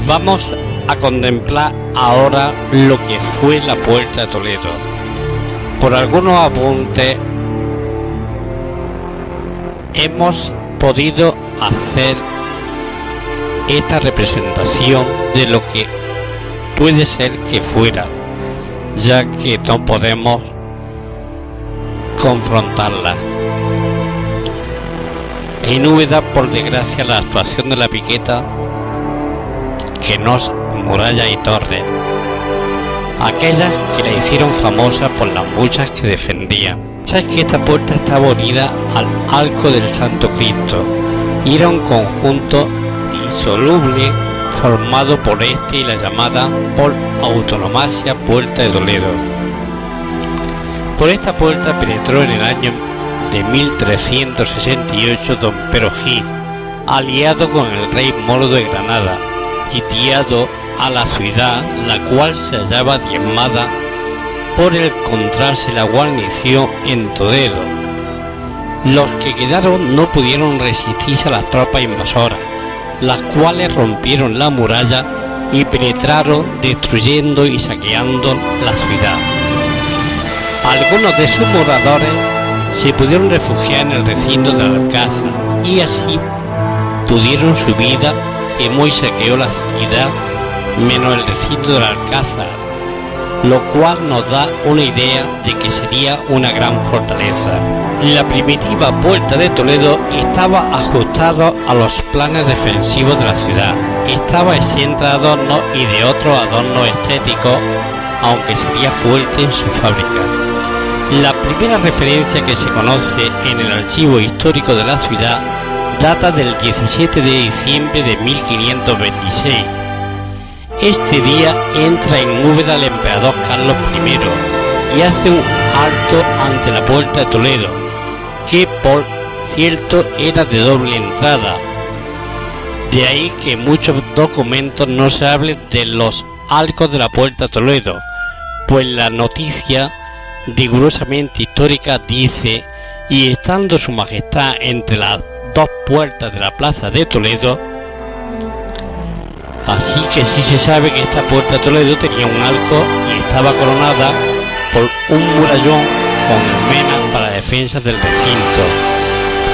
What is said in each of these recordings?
Vamos a contemplar ahora lo que fue la Puerta de Toledo. Por algunos apuntes hemos podido hacer esta representación de lo que puede ser que fuera, ya que no podemos confrontarla. En Úbeda, por desgracia, la actuación de la piqueta que nos muralla y torre, aquellas que la hicieron famosa por las muchas que defendían. Sabes que esta puerta estaba unida al arco del Santo Cristo y era un conjunto disoluble formado por este y la llamada por autonomasia Puerta de Toledo. Por esta puerta penetró en el año de 1368 don Pero Gil, aliado con el rey moro de Granada, sitiado a la ciudad, la cual se hallaba diezmada por encontrarse la guarnición en Toledo. Los que quedaron no pudieron resistirse a las tropas invasoras, las cuales rompieron la muralla y penetraron destruyendo y saqueando la ciudad. Algunos de sus moradores se pudieron refugiar en el recinto del Alcázar y así pudieron su vida que muy saqueó la ciudad menos el recinto del Alcázar, lo cual nos da una idea de que sería una gran fortaleza. La primitiva Puerta de Toledo estaba ajustada a los planes defensivos de la ciudad, estaba exenta de adornos y de otros adornos estéticos, aunque sería fuerte en su fábrica. La primera referencia que se conoce en el archivo histórico de la ciudad data del 17 de diciembre de 1526. Este día entra en Úbeda el emperador Carlos I y hace un alto ante la Puerta de Toledo, que por cierto era de doble entrada. De ahí que en muchos documentos no se hable de los arcos de la Puerta de Toledo, pues la noticia rigurosamente histórica dice: y estando su majestad entre las dos puertas de la plaza de Toledo. Así que sí se sabe que esta Puerta de Toledo tenía un arco y estaba coronada por un murallón con almenas para defensa del recinto.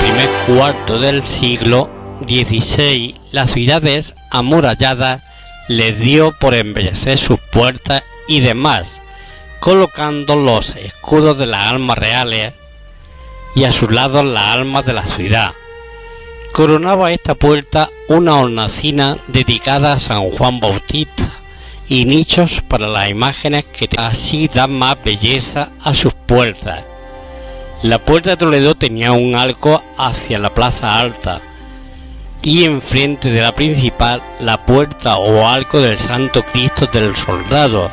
Primer cuarto del siglo XVI, las ciudades amuralladas les dio por embellecer sus puertas y demás, colocando los escudos de las armas reales y a sus lados las armas de la ciudad. Coronaba esta puerta una hornacina dedicada a San Juan Bautista y nichos para las imágenes que así dan más belleza a sus puertas. La Puerta de Toledo tenía un arco hacia la Plaza Alta y enfrente de la principal la puerta o arco del Santo Cristo del Soldado.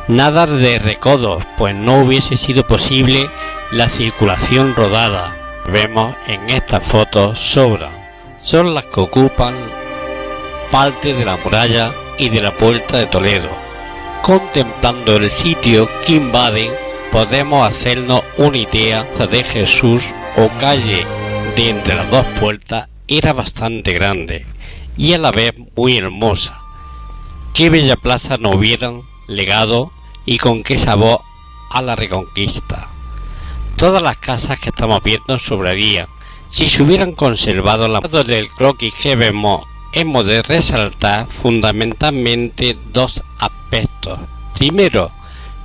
Nada de recodos, pues no hubiese sido posible la circulación rodada. Vemos en estas fotos son las que ocupan parte de la muralla y de la Puerta de Toledo. Contemplando el sitio que invaden, podemos hacernos una idea de Jesús o calle de entre las dos puertas era bastante grande y a la vez muy hermosa. Qué bella plaza nos hubieran legado y con qué sabor a la Reconquista. Todas las casas que estamos viendo sobrarían si se hubieran conservado la foto del croquis que vemos. Hemos de resaltar fundamentalmente dos aspectos. Primero,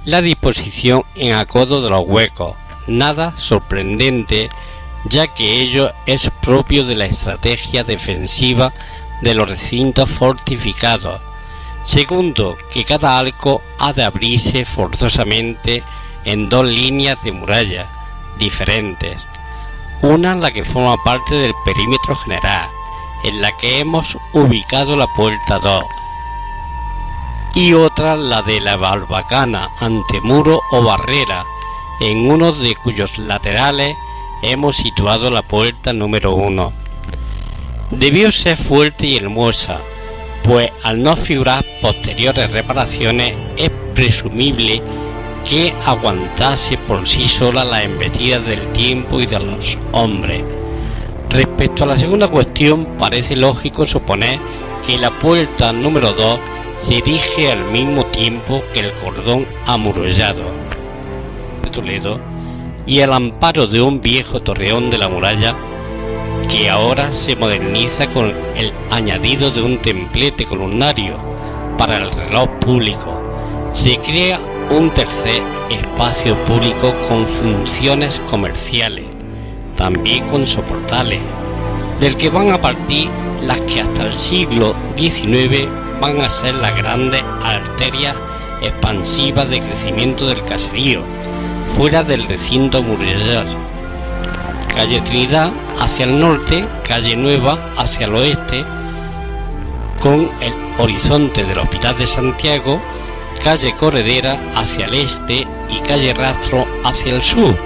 la disposición en acodo de los huecos, nada sorprendente, ya que ello es propio de la estrategia defensiva de los recintos fortificados. Segundo, que cada arco ha de abrirse forzosamente en dos líneas de muralla diferentes, una la que forma parte del perímetro general, en la que hemos ubicado la puerta 2, y otra la de la barbacana, antemuro o barrera, en uno de cuyos laterales hemos situado la puerta número 1. Debió ser fuerte y hermosa, pues al no figurar posteriores reparaciones es presumible que aguantase por sí sola las embestidas del tiempo y de los hombres. Respecto a la segunda cuestión, parece lógico suponer que la puerta número 2 se erige al mismo tiempo que el cordón amurallado de Toledo y al amparo de un viejo torreón de la muralla que ahora se moderniza con el añadido de un templete columnario para el reloj público. Se crea un tercer espacio público con funciones comerciales, también con soportales, del que van a partir las que hasta el siglo XIX van a ser las grandes arterias expansivas de crecimiento del caserío, fuera del recinto murallado. Calle Trinidad hacia el norte, calle Nueva hacia el oeste, con el horizonte del Hospital de Santiago, calle Corredera hacia el este y calle Rastro hacia el sur.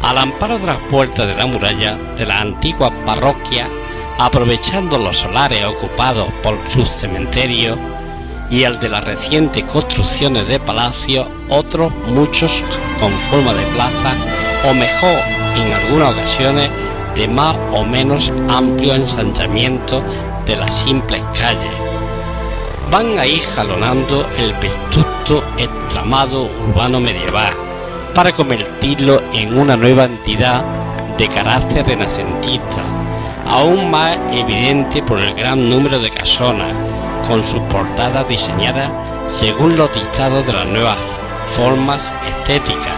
Al amparo de las puertas de la muralla de la antigua parroquia, aprovechando los solares ocupados por sus cementerios y al de las recientes construcciones de palacios, otros muchos con forma de plaza o mejor en algunas ocasiones de más o menos amplio ensanchamiento de las simples calles, van a ir jalonando el vetusto entramado urbano medieval para convertirlo en una nueva entidad de carácter renacentista, aún más evidente por el gran número de casonas, con sus portadas diseñadas según los dictados de las nuevas formas estéticas,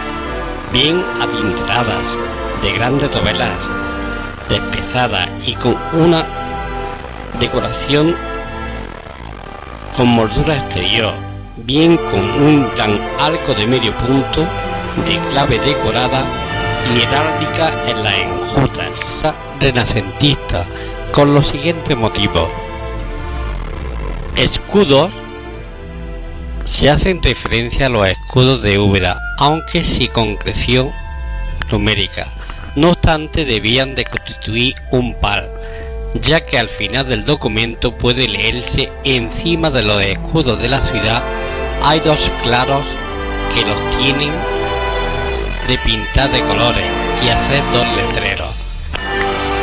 bien adinteradas, de grandes dovelas, despezadas y con una decoración con moldura exterior, bien con un gran arco de medio punto de clave decorada y heráldica en las enjutas renacentista, con los siguientes motivos. Escudos. Se hacen referencia a los escudos de Úbeda, aunque sin concreción numérica. No obstante, debían de constituir un par, ya que al final del documento puede leerse: encima de los escudos de la ciudad hay dos claros que los tienen de pintar de colores y hacer dos letreros.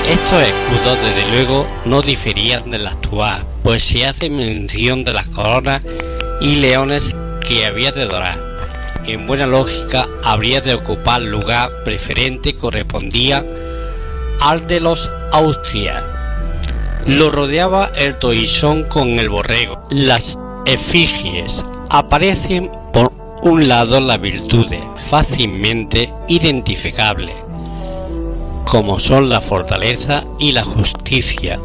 Estos escudos desde luego no diferían del actual, pues se hace mención de las coronas y leones que había de dorar. En buena lógica habría de ocupar lugar preferente, correspondía al de los Austrias. Lo rodeaba el toisón con el borrego. Las efigies aparecen por un lado las virtudes fácilmente identificables, como son la fortaleza y la justicia,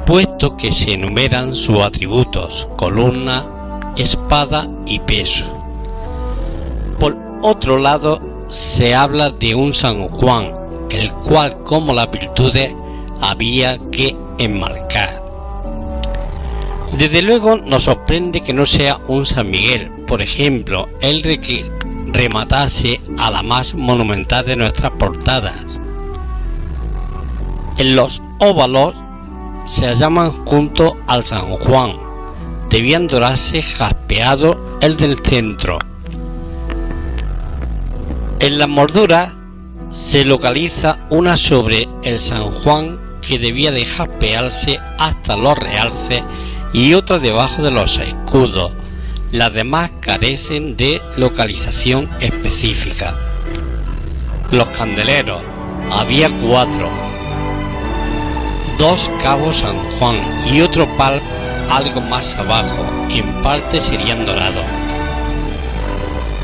puesto que se enumeran sus atributos: columna, espada y peso. Por otro lado, se habla de un San Juan, el cual, como las virtudes, había que enmarcar. Desde luego nos sorprende que no sea un San Miguel, por ejemplo, el que rematase a la más monumental de nuestras portadas. En los óvalos se hallaban junto al San Juan, debían dorarse jaspeado el del centro. En las molduras se localiza una sobre el San Juan que debía de jaspearse hasta los realces y otra debajo de los escudos. Las demás carecen de localización específica. Los candeleros, había 4, 2 cabos San Juan y otro par algo más abajo, en parte serían dorados.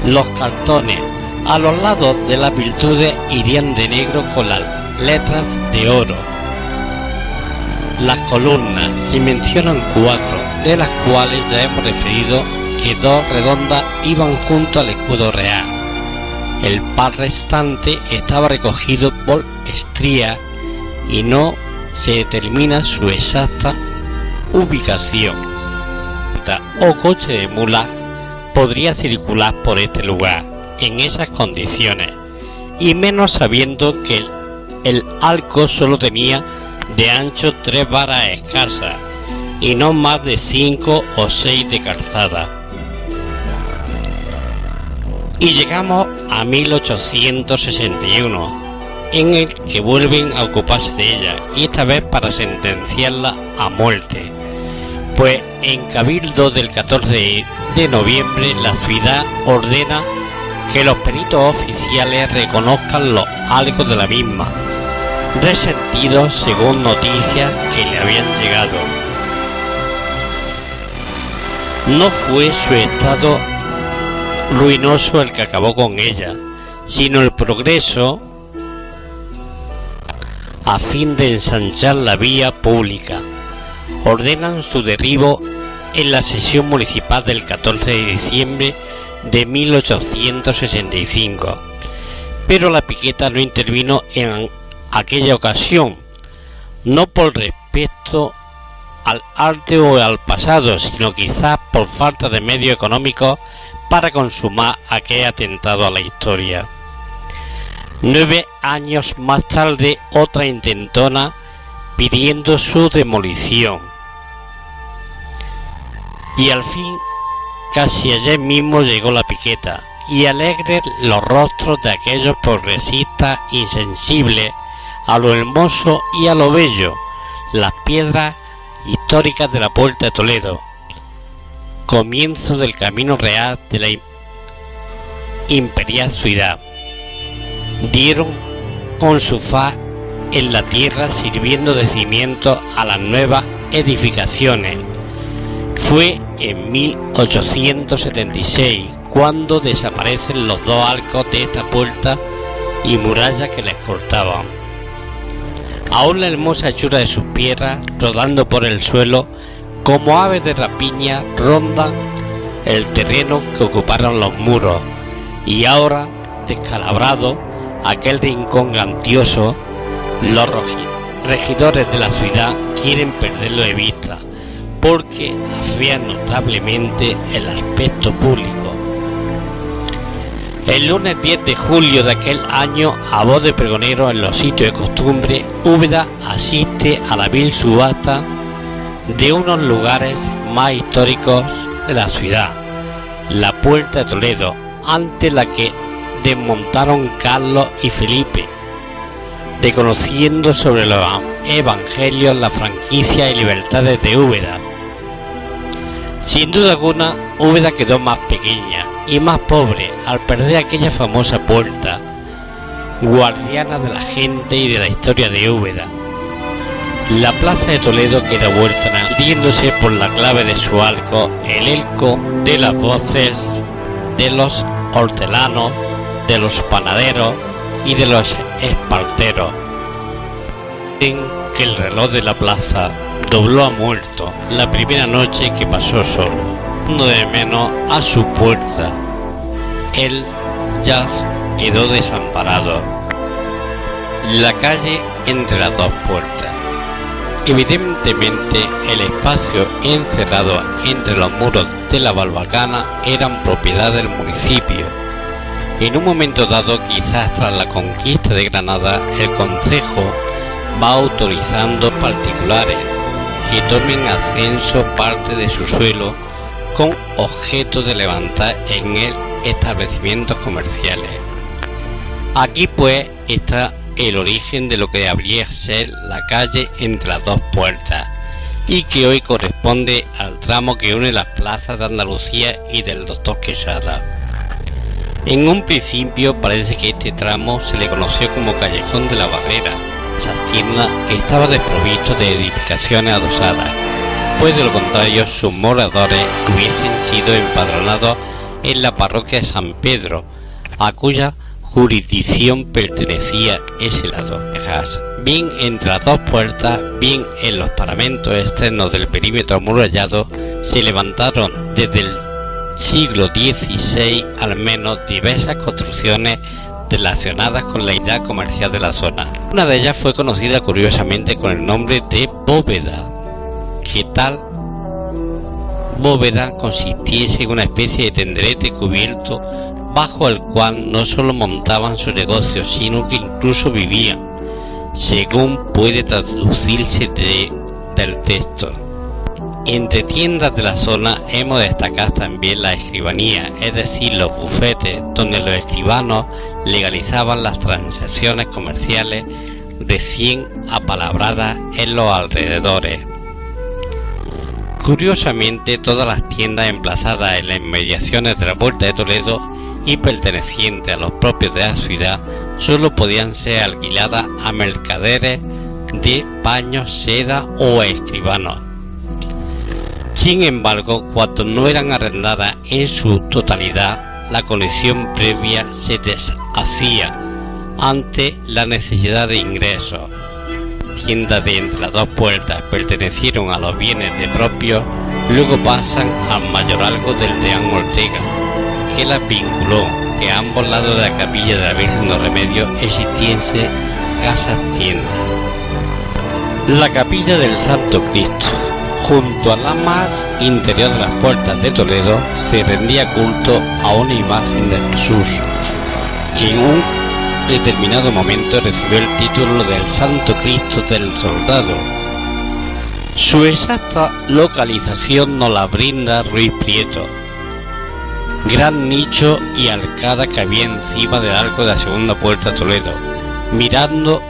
Los cartones a los lados de las virtudes irían de negro con las letras de oro. Las columnas se mencionan 4, de las cuales ya hemos referido que 2 redondas iban junto al escudo real. El par restante estaba recogido por estrías y no se determina su exacta ubicación. O coche de mula podría circular por este lugar en esas condiciones, y menos sabiendo que el arco solo tenía de ancho 3 varas escasas y no más de 5 o 6 de calzada. Y llegamos a 1861, en el que vuelven a ocuparse de ella, y esta vez para sentenciarla a muerte. Pues en cabildo del 14 de noviembre la ciudad ordena que los peritos oficiales reconozcan los algos de la misma, resentidos según noticias que le habían llegado. No fue su estado ruinoso el que acabó con ella, sino el progreso a fin de ensanchar la vía pública. Ordenan su derribo en la sesión municipal del 14 de diciembre de 1865, pero la piqueta no intervino en aquella ocasión, no por respeto al arte o al pasado, sino quizás por falta de medios económicos para consumar aquel atentado a la historia. 9 años más tarde, otra intentona pidiendo su demolición. Y al fin, casi ayer mismo llegó la piqueta, y alegres los rostros de aquellos progresistas insensibles a lo hermoso y a lo bello, las piedras históricas de la Puerta de Toledo, comienzo del camino real de la imperial ciudad. Dieron con su faz en la tierra, sirviendo de cimiento a las nuevas edificaciones. Fue en 1876 cuando desaparecen los dos arcos de esta puerta y muralla que les cortaban. Aún la hermosa hechura de sus piedras, rodando por el suelo, como aves de rapiña, rondan el terreno que ocuparon los muros, y ahora, descalabrado, aquel rincón grandioso, los regidores de la ciudad quieren perderlo de vista, porque afean notablemente el aspecto público. El lunes 10 de julio de aquel año, a voz de pregonero en los sitios de costumbre, Úbeda asiste a la vil subasta de unos lugares más históricos de la ciudad, la Puerta de Toledo, ante la que desmontaron Carlos y Felipe, reconociendo sobre los evangelios la franquicia y libertades de Úbeda. Sin duda alguna, Úbeda quedó más pequeña y más pobre al perder aquella famosa puerta, guardiana de la gente y de la historia de Úbeda. La plaza de Toledo queda huérfana, diéndose por la clave de su arco el eco de las voces de los hortelanos, de los panaderos y de los esparteros. En que el reloj de la plaza dobló a muerto la primera noche que pasó solo, no de menos a su puerta. Él ya quedó desamparado. La calle entre las dos puertas. Evidentemente el espacio encerrado entre los muros de la Barbacana eran propiedad del municipio. En un momento dado, quizás tras la conquista de Granada, el concejo va autorizando particulares que tomen ascenso parte de su suelo con objeto de levantar en él establecimientos comerciales. Aquí pues está el origen de lo que habría ser la calle entre las dos puertas, y que hoy corresponde al tramo que une las plazas de Andalucía y del Doctor Quesada. En un principio parece que este tramo se le conoció como Callejón de la Barrera. Sastierna estaba desprovisto de edificaciones adosadas, pues de lo contrario sus moradores hubiesen sido empadronados en la parroquia de San Pedro, a cuya jurisdicción pertenecía ese lado. Bien entre las dos puertas, bien en los paramentos externos del perímetro amurallado, se levantaron desde el siglo XVI al menos diversas construcciones relacionadas con la idea comercial de la zona. Una de ellas fue conocida curiosamente con el nombre de bóveda, que tal bóveda consistiese en una especie de tenderete cubierto bajo el cual no solo montaban sus negocios, sino que incluso vivían, según puede traducirse del texto. Entre tiendas de la zona hemos de destacar también la escribanía, es decir, los bufetes, donde los escribanos legalizaban las transacciones comerciales recién apalabradas en los alrededores. Curiosamente, todas las tiendas emplazadas en las inmediaciones de la Puerta de Toledo y pertenecientes a los propios de la ciudad solo podían ser alquiladas a mercaderes de paños, seda o escribanos. Sin embargo, cuando no eran arrendadas en su totalidad, la colección previa se deshacía ante la necesidad de ingresos. Tiendas de entre las dos puertas pertenecieron a los bienes de propios, luego pasan al mayorazgo del deán Ortega, que las vinculó, que a ambos lados de la capilla de la Virgen de los Remedios existiesen casas tiendas. La capilla del Santo Cristo. Junto a la más interior de las puertas de Toledo se rendía culto a una imagen de Jesús, que en un determinado momento recibió el título del Santo Cristo del Soldado. Su exacta localización nos la brinda Ruiz Prieto. Gran nicho y arcada que había encima del arco de la segunda puerta de Toledo, mirando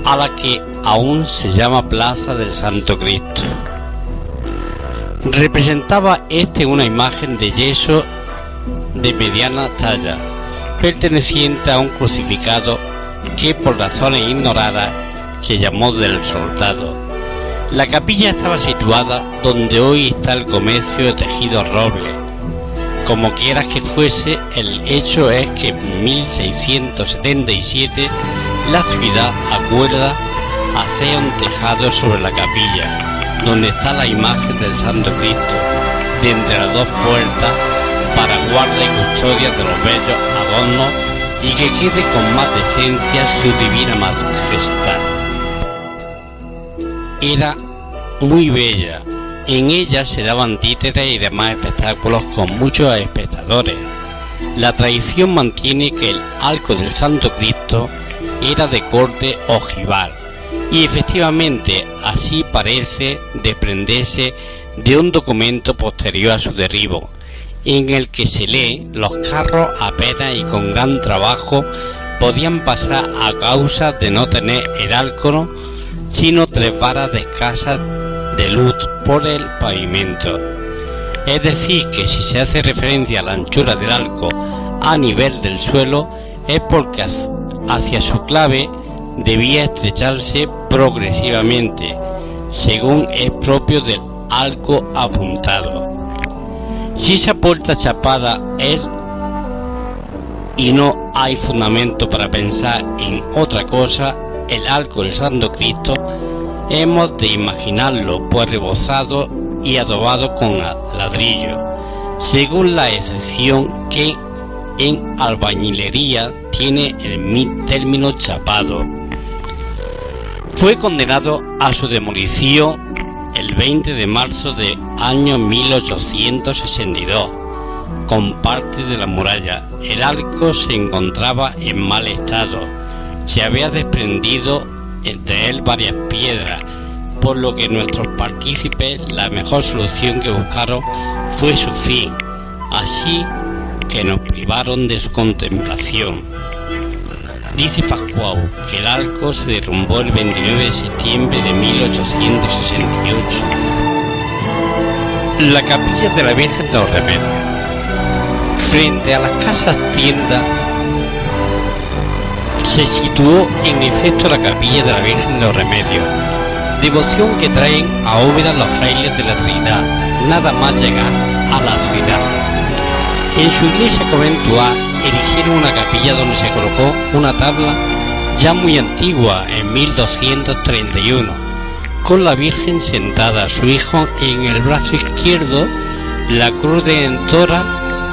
a la que aún se llama Plaza del Santo Cristo. Representaba una imagen de yeso de mediana talla, perteneciente a un crucificado que por razones ignoradas se llamó del Soldado. La capilla estaba situada donde hoy está el comercio de tejidos Robles. Como quieras que fuese, el hecho es que en 1677 la ciudad acuerda hacer un tejado sobre la capilla, donde está la imagen del Santo Cristo, de entre las dos puertas, para guarda y custodia de los bellos adornos y que quede con más decencia su divina majestad. Era muy bella. En ella se daban títeres y demás espectáculos con muchos espectadores. La tradición mantiene que el arco del Santo Cristo era de corte ojival, y efectivamente así parece desprenderse de un documento posterior a su derribo, en el que se lee: los carros apenas y con gran trabajo podían pasar a causa de no tener el arco, sino 3 varas de escasas de luz por el pavimento. Es decir, que si se hace referencia a la anchura del arco a nivel del suelo, es porque hacia su clave debía estrecharse progresivamente, según es propio del arco apuntado. Si esa puerta chapada es y no hay fundamento para pensar en otra cosa, el arco del Santo Cristo hemos de imaginarlo pues rebozado y adobado con ladrillo, según la excepción que en albañilería tiene el término chapado. Fue condenado a su demolición el 20 de marzo del año 1862, con parte de la muralla. El arco se encontraba en mal estado, se había desprendido de él varias piedras, por lo que nuestros partícipes la mejor solución que buscaron fue su fin, así que nos privaron de su contemplación. Dice Pascual que el arco se derrumbó el 29 de septiembre de 1868. La capilla de la Virgen de los Remedios. Frente a las casas tiendas se situó en efecto la capilla de la Virgen de los Remedios, devoción que traen a Úbeda los frailes de la Trinidad, nada más llegar a la ciudad. En su iglesia conventual erigieron una capilla donde se colocó una tabla ya muy antigua, en 1231, con la Virgen sentada, su hijo en el brazo izquierdo, la cruz redentora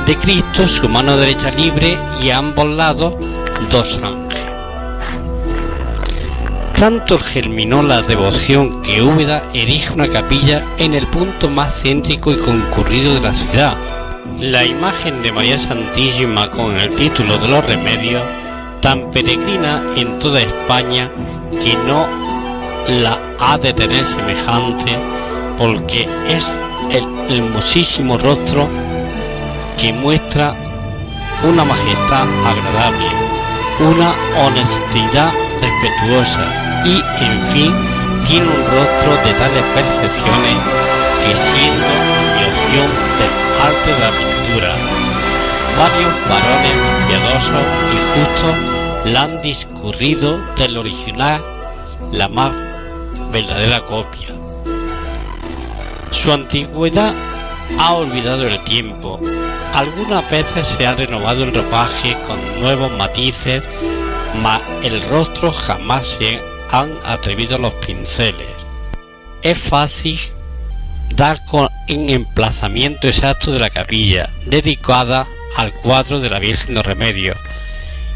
de Cristo, su mano derecha libre y a ambos lados 2 ángeles. Tanto germinó la devoción que Úbeda erige una capilla en el punto más céntrico y concurrido de la ciudad. La imagen de María Santísima, con el título de los Remedios, tan peregrina en toda España que no la ha de tener semejante, porque es el hermosísimo rostro que muestra una majestad agradable, una honestidad respetuosa y, en fin, tiene un rostro de tales perfecciones que figura. Varios varones piadosos y justos la han discurrido del original, la más verdadera copia. Su antigüedad ha olvidado el tiempo. Algunas veces se ha renovado el ropaje con nuevos matices, mas el rostro jamás se han atrevido los pinceles. Es fácil dar con el emplazamiento exacto de la capilla, dedicada al cuadro de la Virgen de los Remedios,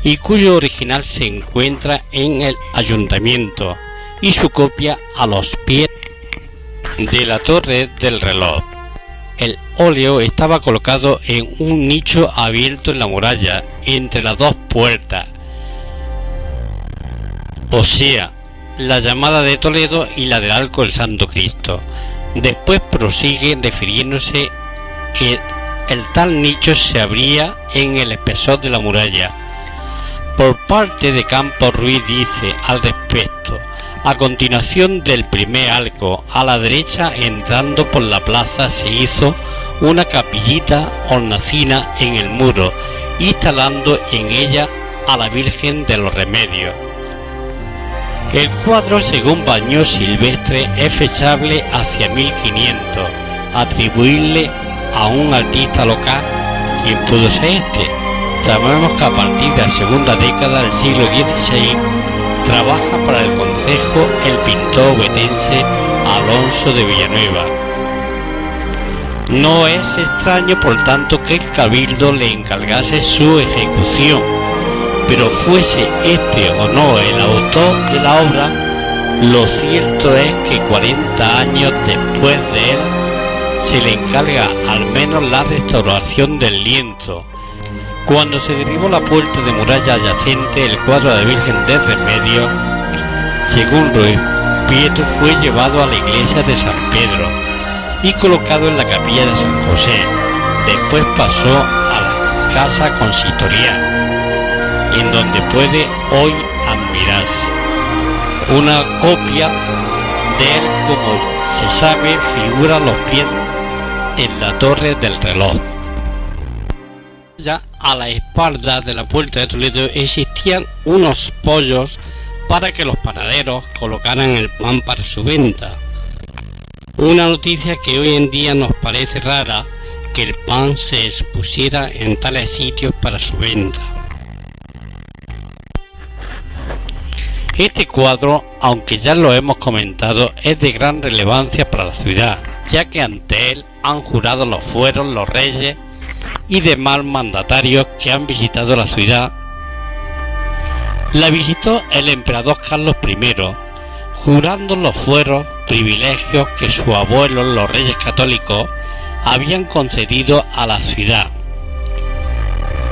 y cuyo original se encuentra en el ayuntamiento, y su copia a los pies de la torre del reloj. El óleo estaba colocado en un nicho abierto en la muralla, entre las dos puertas, o sea, la llamada de Toledo y la del Arco del Santo Cristo. Después prosigue refiriéndose que el tal nicho se abría en el espesor de la muralla. Por parte de Campos Ruiz dice al respecto: a continuación del primer arco, a la derecha, entrando por la plaza, se hizo una capillita hornacina en el muro, instalando en ella a la Virgen de los Remedios. El cuadro, según Baños Silvestre, es fechable hacia 1500, atribuirle a un artista local. ¿Quién pudo ser este? Sabemos que a partir de la segunda década del siglo XVI trabaja para el concejo el pintor obetense Alonso de Villanueva. No es extraño, por tanto, que el cabildo le encargase su ejecución, pero fuese este o no el autor de la obra, lo cierto es que 40 años después de él se le encarga al menos la restauración del lienzo. Cuando se derribó la puerta de muralla adyacente, el cuadro de la Virgen de Remedios, según Ruiz Pietro, fue llevado a la iglesia de San Pedro y colocado en la capilla de San José. Después pasó a la casa consistorial, en donde puede hoy admirarse una copia de él. Como se sabe, figura los pies en la torre del reloj. Ya a la espalda de la puerta de Toledo existían unos pollos para que los panaderos colocaran el pan para su venta. Una noticia que hoy en día nos parece rara, que el pan se expusiera en tales sitios para su venta. Este cuadro, aunque ya lo hemos comentado, es de gran relevancia para la ciudad, ya que ante él han jurado los fueros, los reyes y demás mandatarios que han visitado la ciudad. La visitó el emperador Carlos I, jurando los fueros, privilegios que sus abuelos, los reyes católicos, habían concedido a la ciudad.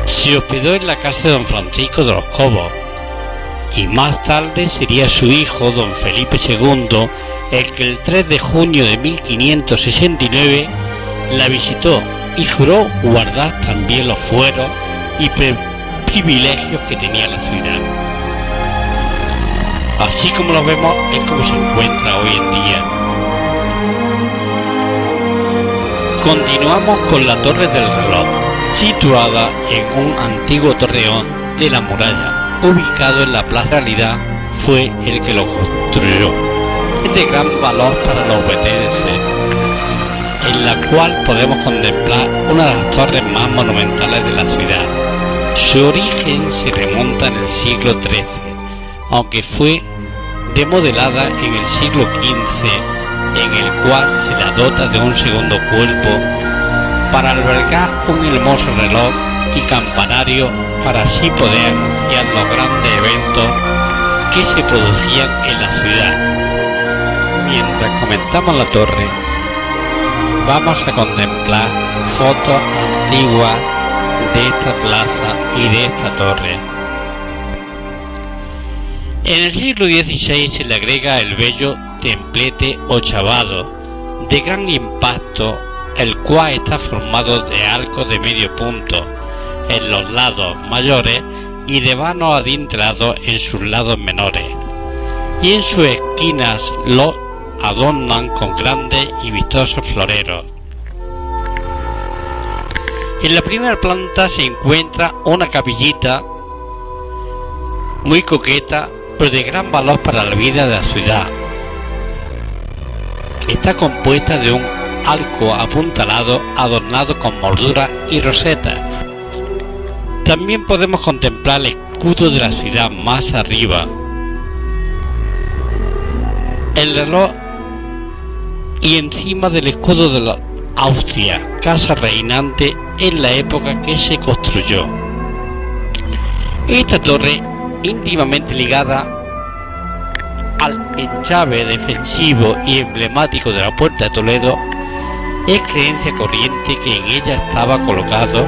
Se hospedó en la casa de don Francisco de los Cobos, y más tarde sería su hijo, don Felipe II, el que el 3 de junio de 1569 la visitó y juró guardar también los fueros y privilegios que tenía la ciudad. Así como lo vemos, es como se encuentra hoy en día. Continuamos con la Torre del Reloj, situada en un antiguo torreón de la muralla, ubicado en la plaza. En realidad fue el que lo construyó. Es de gran valor para los obetenses, en la cual podemos contemplar una de las torres más monumentales de la ciudad. Su origen se remonta en el siglo XIII, aunque fue demodelada en el siglo XV, en el cual se la dota de un segundo cuerpo para albergar un hermoso reloj y campanario, para así poder anunciar los grandes eventos que se producían en la ciudad. Mientras comentamos la torre, vamos a contemplar fotos antiguas de esta plaza y de esta torre. En el siglo XVI se le agrega el bello templete ochavado, de gran impacto, el cual está formado de arcos de medio punto en los lados mayores y de vanos adintrados en sus lados menores, y en sus esquinas los adornan con grandes y vistosos floreros. En la primera planta se encuentra una capillita muy coqueta, pero de gran valor para la vida de la ciudad. Está compuesta de un arco apuntalado adornado con molduras y rosetas. También podemos contemplar el escudo de la ciudad más arriba, el reloj y encima del escudo de la Austria, casa reinante en la época que se construyó. Esta torre, íntimamente ligada al enchave defensivo y emblemático de la Puerta de Toledo, es creencia corriente que en ella estaba colocado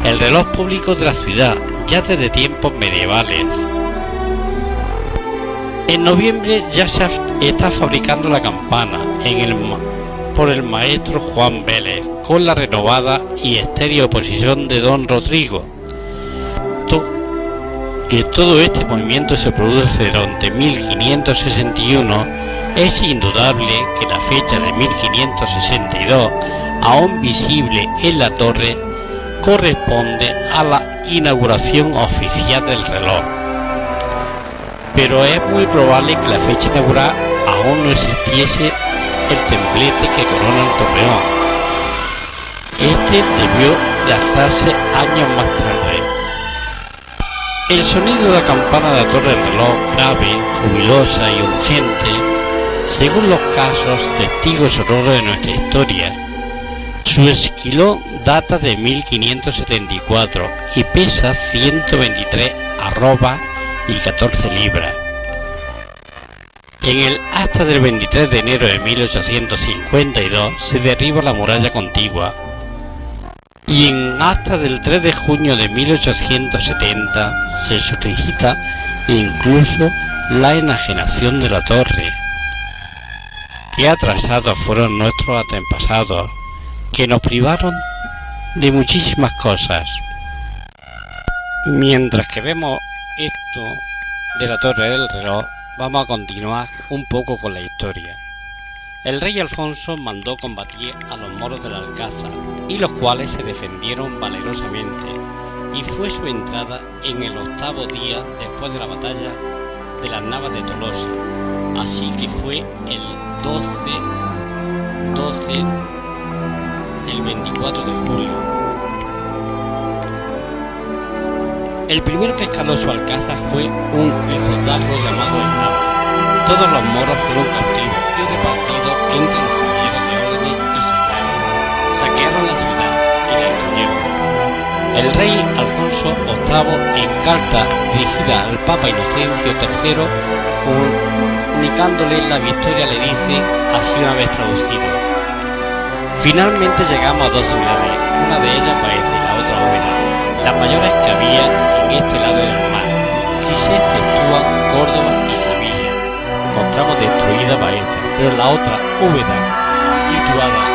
el reloj público de la ciudad, ya desde tiempos medievales. En noviembre ya se está fabricando la campana por el maestro Juan Vélez, con la renovada y estéril oposición de don Rodrigo. Que todo este movimiento se produce durante 1561, es indudable que la fecha de 1562, aún visible en la torre, corresponde a la inauguración oficial del reloj. Pero es muy probable que la fecha inaugural aún no existiese el templete que corona el torreón. Este debió de alzarse años más tarde. El sonido de la campana de la torre del reloj, grave, jubilosa y urgente, según los casos testigos sonoros de nuestra historia. Su esquilón data de 1574 y pesa 123 arrobas y 14 libras. En el acta del 23 de enero de 1852 se derriba la muralla contigua, y en acta del 3 de junio de 1870 se solicita incluso la enajenación de la torre. Qué atrasados fueron nuestros antepasados, que nos privaron de muchísimas cosas. Mientras que vemos esto de la torre del reloj, vamos a continuar un poco con la historia. El rey Alfonso mandó combatir a los moros del Alcázar, y los cuales se defendieron valerosamente, y fue su entrada en el 8º día después de la batalla de las Navas de Tolosa, así que fue el 24 de julio. El primero que escaló su alcázar fue un hijodalgo llamado el Nava. Todos los moros fueron cautivos y repartidos entre los caballeros de órdenes y sicarios. Saquearon la ciudad y la destruyeron. El rey Alfonso VIII, en carta dirigida al Papa Inocencio III, comunicándole la victoria, le dice, así una vez traducido: finalmente llegamos a dos ciudades, una de ellas Baeza y la otra Úbeda, las mayores que había en este lado del mar. Si se exceptúan Córdoba y Sevilla, encontramos destruida Baeza, pero la otra Úbeda, situada